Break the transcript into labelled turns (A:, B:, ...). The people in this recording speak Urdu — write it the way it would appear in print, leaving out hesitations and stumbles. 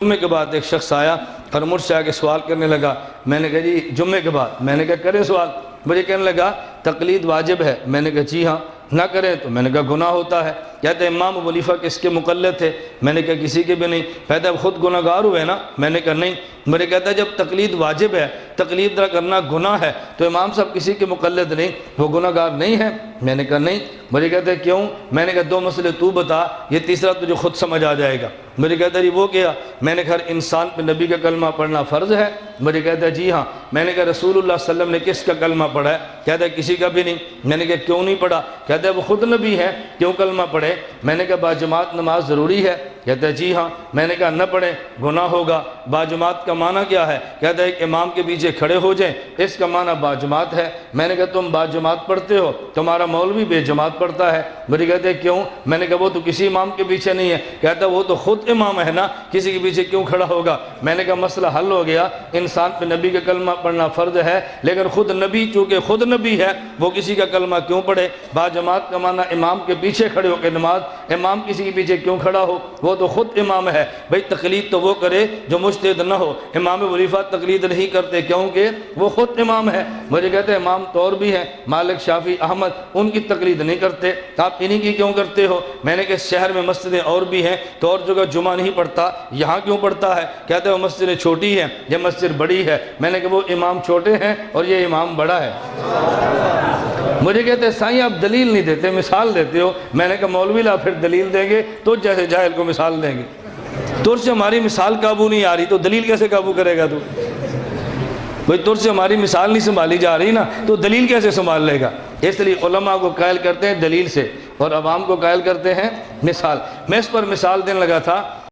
A: جمعے کے بعد ایک شخص آیا اور مجھ سے آگے سوال کرنے لگا۔ میں نے کہا جی جمعے کے بعد؟ میں نے کہا کریں سوال۔ مجھے کہنے لگا تقلید واجب ہے؟ میں نے کہا جی ہاں۔ نہ کریں تو میں نے کہا گناہ ہوتا ہے۔ کہتے ہیں امام ابو حنیفہ کس کے مقلد تھے؟ میں نے کہا کسی کے بھی نہیں۔ کہتا ہے خود گناہ گار ہوئے نا؟ میں نے کہا نہیں۔ مجھے کہتا ہے جب تقلید واجب ہے، تقلید نہ کرنا گناہ ہے، تو امام صاحب کسی کے مقلد نہیں، وہ گناہ گار نہیں ہے؟ میں نے کہا نہیں۔ مجھے کہتا ہے کیوں؟ میں نے کہا دو مسئلے تو بتا، یہ تیسرا تجھے خود سمجھ آ جائے گا۔ مجھے کہتا ہے جی وہ کیا؟ میں نے کہا ہر انسان پہ نبی کا کلمہ پڑھنا فرض ہے؟ مجھے کہتا ہے جی ہاں۔ میں نے کہا رسول اللہ صلی اللہ علیہ وسلم نے کس کا کلمہ پڑھا ہے؟ کہتا ہے کسی کا بھی نہیں۔ میں نے کہا کیوں نہیں پڑھا؟ کہتا ہے وہ خود نبی ہے، کیوں کلمہ پڑھے؟ میں نے کہا باجماعت نماز ضروری ہے؟ کہتا ہے جی ہاں۔ میں نے کہا نہ پڑھیں گناہ ہوگا۔ باجماعت کا معنی کیا ہے؟ کہتا ہے ایک امام کے پیچھے کھڑے ہو جائیں، اس کا معنی باجماعت ہے۔ میں نے کہا تم باجماعت پڑھتے ہو، تمہارا مولوی بے جماعت پڑھتا ہے۔ مجھے کہتے ہیں کیوں؟ میں نے کہا وہ تو کسی امام کے پیچھے نہیں ہے۔ کہتا ہے وہ تو خود امام ہے نا، کسی کے پیچھے کیوں کھڑا ہوگا؟ میں نے کہا مسئلہ حل ہو گیا۔ انسان پہ نبی کا کلمہ پڑھنا فرض ہے، لیکن خود نبی چونکہ خود نبی ہے، وہ کسی کا کلمہ کیوں پڑھے؟ باجماعت کا معنی امام کے پیچھے کھڑے ہو کے نماز، امام کسی کے پیچھے کیوں کھڑا ہو؟ وہ تو خود امام ہے۔ بھئی تقلید تو وہ کرے جو مجتہد نہ ہو۔ امام ابو حنیفہ تقلید نہیں کرتے کیونکہ وہ خود امام ہے۔ مجھے کہتے ہیں امام تو اور بھی ہیں، مالک، شافعی، احمد، ان کی تقلید نہیں کرتے، آپ انہی کی کیوں کرتے ہو؟ میں نے کہا شہر میں مسجدیں اور بھی ہیں تو اور جگہ جمعہ نہیں پڑھتا، یہاں کیوں پڑھتا ہے؟ کہتے ہیں وہ مسجد چھوٹی ہے، یہ مسجد بڑی ہے۔ میں نے کہا وہ امام چھوٹے ہیں اور یہ امام بڑا ہے۔ مجھے کہتے ہیں سائیں آپ دلیل نہیں دیتے، مثال دیتے ہو۔ میں نے کہا مولوی لا پھر دلیل دیں گے تو جیسے جاہل کو مثال دیں گے۔ تجھ سے ہماری مثال قابو نہیں آ رہی تو دلیل کیسے قابو کرے گا تو؟ بھئی تجھ سے ہماری مثال نہیں سنبھالی جا رہی نا، تو دلیل کیسے سنبھال لے گا؟ اس لیے علماء کو قائل کرتے ہیں دلیل سے اور عوام کو قائل کرتے ہیں مثال۔ میں اس پر مثال دینے لگا تھا